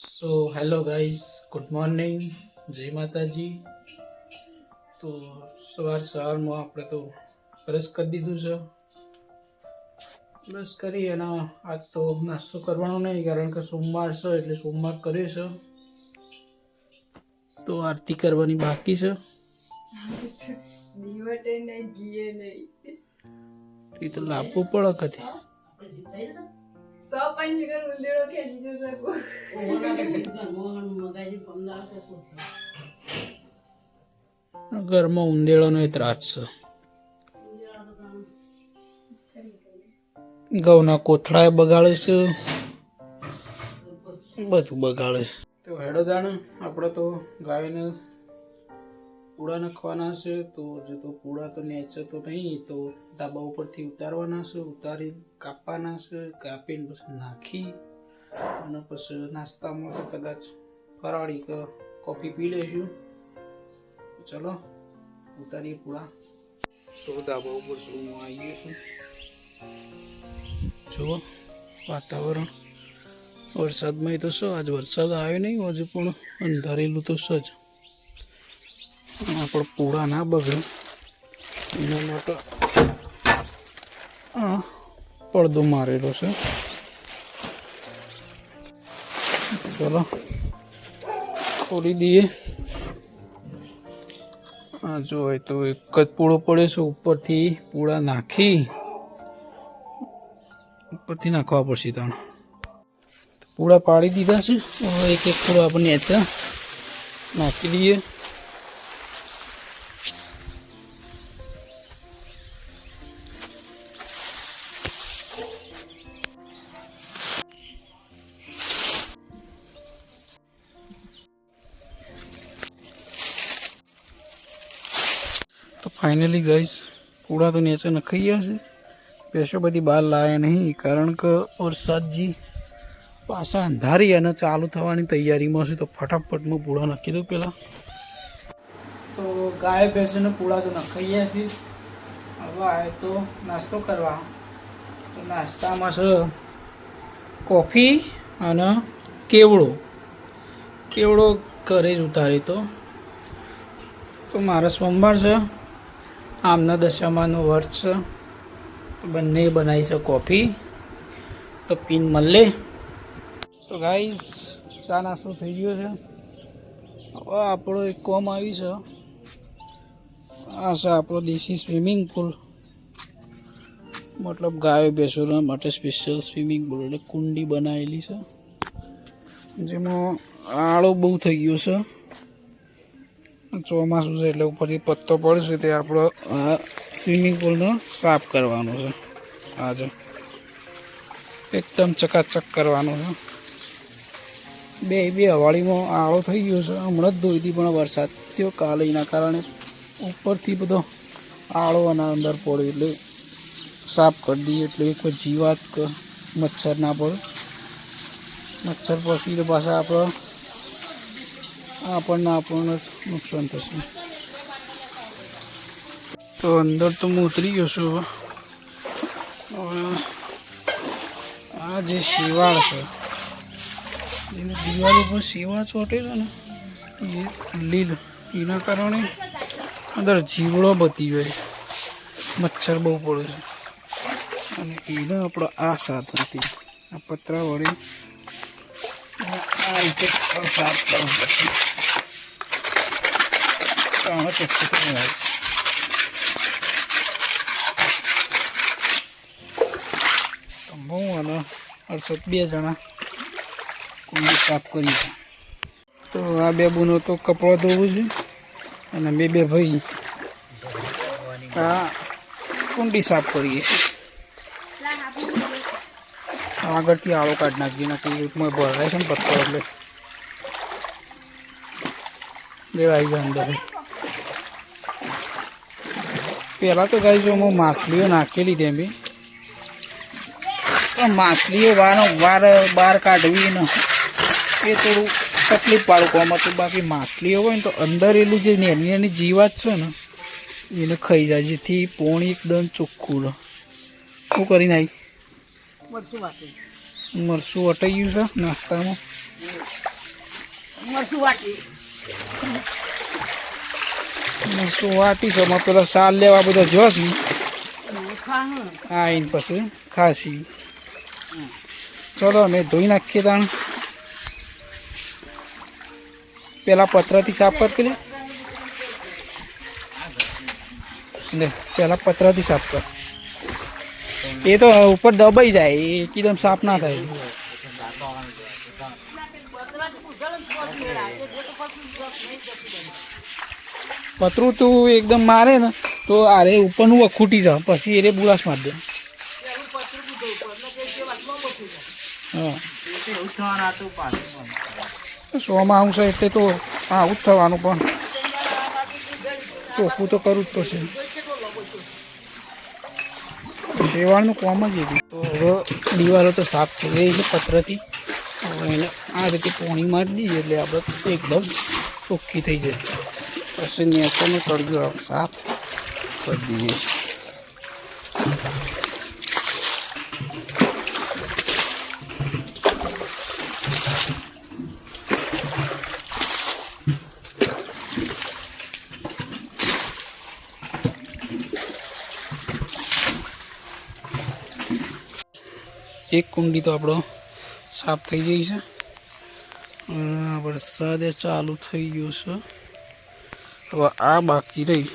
So hello guys, good morning, જય માતાજી. તો સવારમાં આપણે તો બ્રશ કરી દીધું છે. બ્રશ કરી અને આજ તો નાસ્તો કરવાનો નહીં, કારણ કે સોમવાર છે એટલે સોમવાર કર્યો છે. તો આરતી કરવાની બાકી છે. એ તો લાવવું પડે કદી. ઘરમાં ઉંદેડાનો એ ત્રાસ છે. ઘઉંના કોથળાએ બગાડે છે, બધું બગાડે છે. તો હેડો દાણ, આપણે તો ગાયને પૂડા નાખવાના છે. તો જો તો પૂડા તો નેચે તો નહીં, તો ધાબા ઉપરથી ઉતારવાના છે. ઉતારી કાપવાના છે. કાપીને પછી નાખી અને પછી નાસ્તામાં તો કદાચ ફરાળી કે કોફી પી લઈશું. ચલો ઉતારીએ પૂડા. તો ધાબા ઉપર હું આવી ગયો છું. જુઓ વાતાવરણ, વરસાદમાં તો શું, આજ વરસાદ આવ્યો નહીં, હજુ પણ અંધારેલું તો છે જ. આપણે પૂડા ના બગડે એના માટે પડદો મારેલો છે. ચલો ખોલી દઈએ. જો હોય તો એક જ પૂળો પડે છે. ઉપરથી પૂળા નાખી ઉપરથી નાખવા પડશે. ત્રણ પૂળા પાડી દીધા છે. એક એક પૂળો આપણે નેચા નાખી દઈએ. તો ફાઇનલી ગાઈસ, પૂડા તો નીચે નખાઈ ગયા છે. ભેંસો બધી બહાર લાવ્યા નહીં, કારણ કે વરસાદજી પાછા અંધારી અને ચાલુ થવાની તૈયારીમાં છે. તો ફટાફટમાં પૂડા નાખી દઉં પહેલાં. તો ગાય ભેંસોને પૂડા તો નખાઈ ગયા છે. હવે આવે તો નાસ્તો કરવા. તો નાસ્તામાં છે કોફી અને કેવડો. કેવડો ઘરે જ ઉતારી. તો મારા સોમવાર છે, આમના દશામાનો વર્ષ છે. બંને બનાવી છે કોફી. તો પીન મળે. તો ગાઈસ, ચા નાસ્તો થઈ ગયો છે. હવે આપણો એક કોમ આવી છે. આ છે આપણો દેશી સ્વિમિંગ પુલ, મતલબ ગાયો બેસોના માટે સ્પેશિયલ સ્વિમિંગ પુલ. એટલે કુંડી બનાવેલી છે, જેમાં આળો બહુ થઈ ગયો છે. ચોમાસું છે એટલે ઉપરથી પત્તો પડશે, તે આપણો સ્વિમિંગ પુલનો સાફ કરવાનો છે. આજે એકદમ ચકાચક કરવાનો છે. બે હવાળીમાં આળો થઈ ગયો છે. હમણાં જ ધોઈ હતી, પણ વરસાદ થયો કાલે, એના કારણે ઉપરથી બધો આળો અને અંદર પડ્યો. એટલે સાફ કરી દઈએ, એટલે એક જીવાત કે મચ્છર ના પડે. મચ્છર પછી તો પાછા આપણને નુકસાન થશે. તો અંદર તો હું ઉતરી ગયો છું. હવે આ જે શેવાળ છે, જેને દિવાલ ઉપર શેવાળ ચોટે છે ને, એ લીલ, એના કારણે અંદર જીવડો બધી હોય, મચ્છર બહુ પડે છે. અને એને આપણે આ સાધનથી, આ પતરા વડે આ રીતે સાફ કરવું પડશે. હું અને હર્ષદ 2 જણા કુંડી સાફ કરીએ. તો આ બે બુનો તો કપડાં ધોવું છે, અને બે ભાઈ આ કુંડી સાફ કરીએ. આગળથી આળો કાઢી નાખીએ, નાખી એકમાં ભરાય છે ને પત્તો, એટલે લેવાઈ જાય અંદર. પહેલાં તો ગાઈ જો હું માછલીઓ નાખેલી તેમ બી, પણ માછલીઓ વાર બહાર કાઢવી ને એ થોડું તકલીફ વાળું કામ હતું. બાકી માછલીઓ હોય ને તો અંદર એલું જે નાની નાની જીવાત છે ને, એને ખાઈ જાય, જેથી પોણી એકદમ ચોખ્ખું રહે. શું કરીને આવી મરસું વટાઈ ગયું છે નાસ્તામાં. મરસું વાટી છે પેલા સાલ લેવા બધા જોશું આવીને પછી ખાસી ચલો અમે ધોઈ નાખીએ તાણ પેલા પતરાથી સાફ કરી લે પેલા પતરાથી સાફ કર એ તો ઉપર દબાઈ જાય એકદમ સાફ ના થાય પતરું તું એકદમ મારે ને તો આરે ઉપરનું ખૂટી જાય પછી એ બુલાસ માર દે હા સોમાં આવશે એટલે તો આવું જ થવાનું પણ ચોખ્ખું તો કરવું જ પડશે શેવાળનું કોમ જ હતું તો હવે દિવાલો તો સાફ થઈ ગઈ છે પતરાથી હવે એને આ રીતે પોણી મારી દઈએ એટલે આપણે એકદમ ચોખ્ખી થઈ જાય પછી નેચરનું તળિયો સાફ કરી દઈએ એક કુંડી તો આપણો સાફ થઈ ગઈ છે વરસાદ ચાલુ થઈ ગયો છે હવે આ બાકી રહી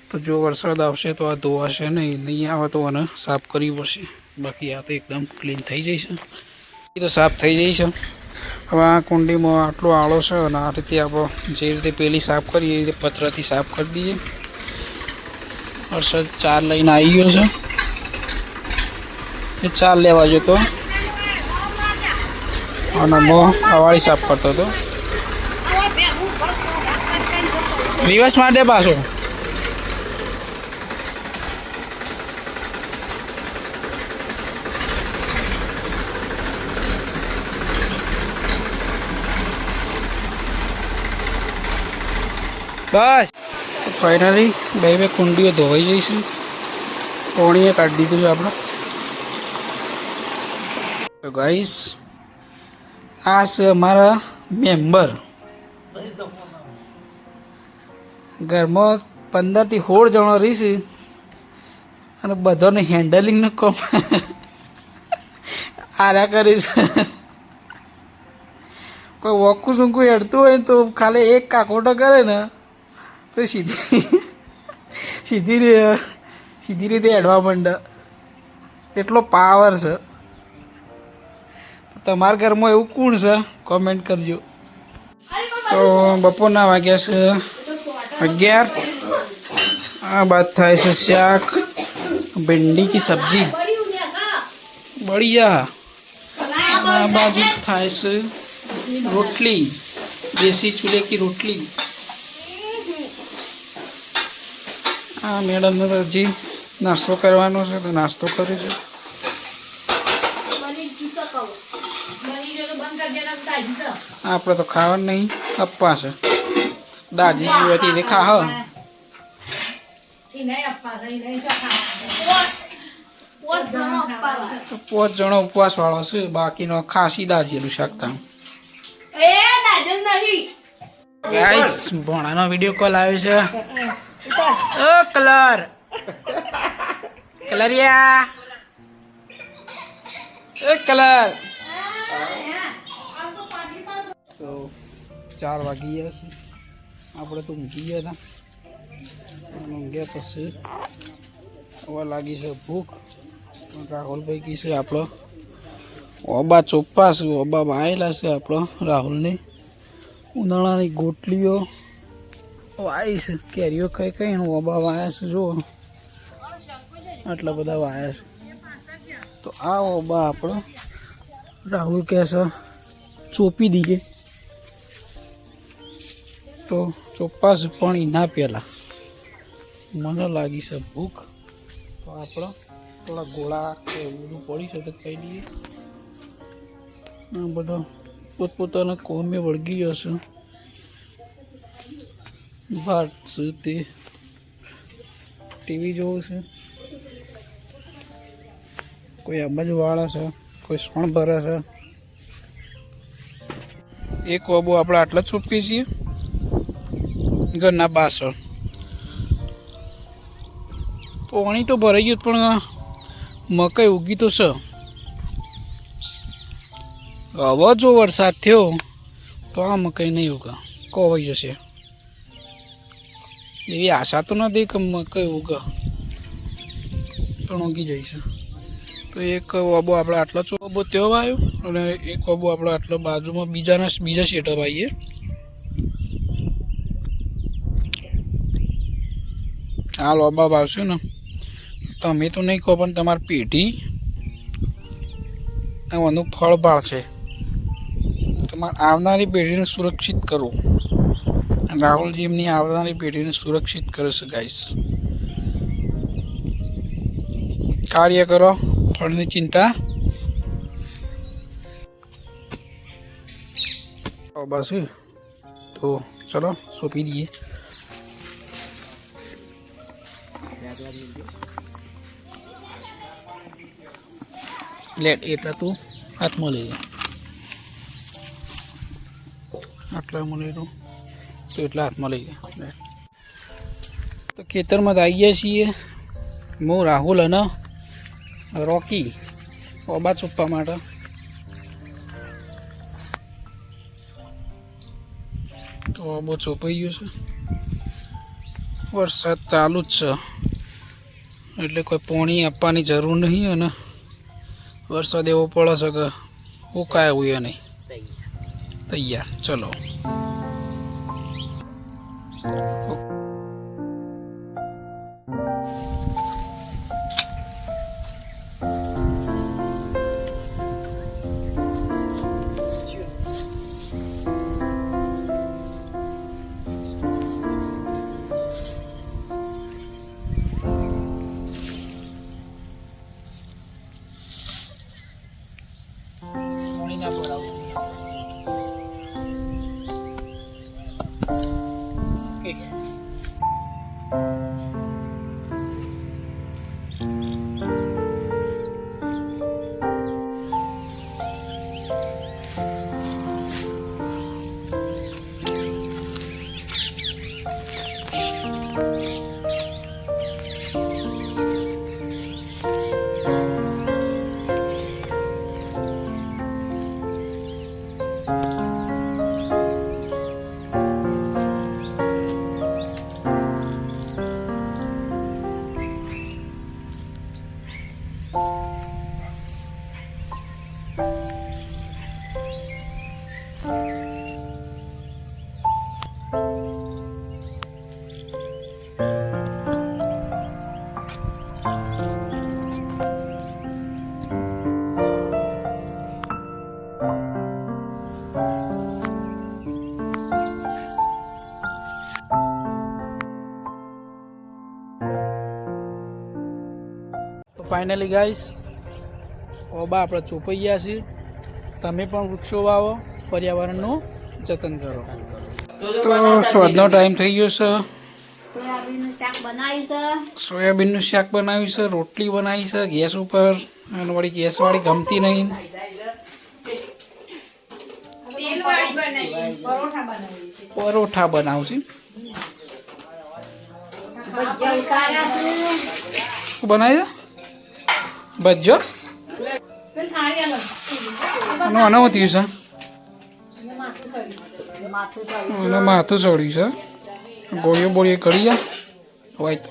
તો જો વરસાદ આવશે તો આ ધોવાશે નહીં આવે તો આને સાફ કરવી પડશે બાકી આ તો એકદમ ક્લીન થઈ જશે એ તો સાફ થઈ જાય છે હવે આ કુંડીમાં આટલો આળો છે અને આ રીતે આપણે જે રીતે પેલી સાફ કરીએ એ રીતે પતરાથી સાફ કરી દઈએ વરસાદ 4 લઈને આવી ગયો છે એ 4 લેવા જતો અને હવાળી સાફ કરતો હતો રિવર્સ માટે પાછો બસ ફાઇનલી બે કુંડીઓ ધોવાઈ જઈશું પોણીએ કાઢી દીધું છે આપણે તો ગાઈસ આ છે અમારા મેમ્બર ઘરમાં 15 થી 16 જણો રહીશે અને બધાને હેન્ડલિંગનું કામ આરા કરીશ કોઈ વોકું સૂંકું હેડતું હોય ને તો ખાલી એક કાકોટો કરે ને તો સીધી રીતે હેડવા માંડે એટલો પાવર છે તમારા ઘરમાં એવું કોણ છે કોમેન્ટ કરજો તો બપોરના વાગ્યા છે 11 આ બાદ થાય છે શાક भिंडी की सब्जी बढ़िया આ બાજુ થાય છે રોટલી દેશી ચૂલે की રોટલી આ મેડમ ને હજી નાસ્તો કરવાનો છે તો નાસ્તો કરીશું આપણે તો ખાવાનું નહીં અપ્પા છે દાજી જીવાથી તે ખા તો 5 જણો ઉપવાસ વાળો છે બાકીનો ખાસી દાજીલું શાકતા ગાઈસ ભોણાનો વિડિયો કોલ આવ્યો છે ઓ કલરિયા એ કલર તો 4 વાગી ગયા છે આપણે તો ઊંઘી ગયા હતા ઊંઘ્યા પછી હવે લાગી છે ભૂખ રાહુલભાઈ કી છે આપણો ઓબા ચોપ્પા છે ઓબા આવેલા છે આપણો રાહુલને ઉનાળાની ગોટલીઓ વાય છે કેરીઓ કઈ ઓબા વાયા છે જો આટલા બધા વાયા છે તો આ ઓબા આપણો રાહુલ કહે છે ચોપી દઈએ તો ચોપ્પાસ પણ એના પહેલાં મને લાગી છે ભૂખ તો આપણે થોડા ગોળા કે એવું પડી છે તો ખાઈ લઈએ બધો પોતપોતાના કોમે વળગી જશે ભાત છે તે ટીવી જોવું છે કોઈ આ બાજુ વાળા છે કોઈ સોણ ભરે છે એક ઓબો આપણે આટલા જ ચોપીએ છીએ ઘરના પાછળ. પાણી તો ભરાઈ ગયું પણ મકાઈ ઉગી તો છે. હવે જો વરસાદ થયો તો આ મકાઈ નહીં ઉગા, કોવાઈ જશે. એવી આશા તો નથી કે મકાઈ ઉગા, પણ ઉગી જઈશ. તો એક ઓબો આપણે આટલા ચોબો ત્યાં આવ્યો અને એક ઓબો આપણે આટલા બાજુમાં બીજા શેટર આવીએ. આ લોબા વાવશું ને તમે તો નહીં કહો પણ તમારી પેઢી આનું ફળ પાડશે. તમારે આવનારી પેઢીને સુરક્ષિત કરો. રાહુલજી એમની આવનારી પેઢીને સુરક્ષિત કરે છે ગાઈસ. કાર્ય કરો, ફળની ચિંતા. બસ તો ચલો સોંપી દઈએ. લેટ એટલા તું હાથમાં લઈ લે, આટલામાં લઈ લો તો એટલા હાથમાં લઈ લે. તો ખેતરમાં તો આવી ગયા છીએ હું, રાહુલ અને રોકી ઓબા ચોપવા માટે. તો ઓબો ચોપાઈ ગયો છે. વરસાદ ચાલુ જ છે એટલે કોઈ પાણી આપવાની જરૂર નહીં, અને વરસાદ એવો પડે છે કે ઉકાય હોય નહીં. તૈયાર, ચલો. ફાઇનલી ગાઈસ ઓબા આપણે ચોપાઈ ગયા છીએ. તમે પણ વૃક્ષો વાવો, પર્યાવરણનું જતન કરો. તો સ્વાદનો ટાઈમ થઈ ગયો છે. સોયાબીનનું શાક બનાવ્યું છે, રોટલી બનાવી છે ગેસ ઉપર, અને વળી ગેસવાળી ગમતી નહીં. પરોઠા બનાવશું. શું બનાવી છે? ભજ્જો. આનું થયું છે, માથું ચડ્યું છે. ગોળીઓ બોળીઓ કરી હોય તો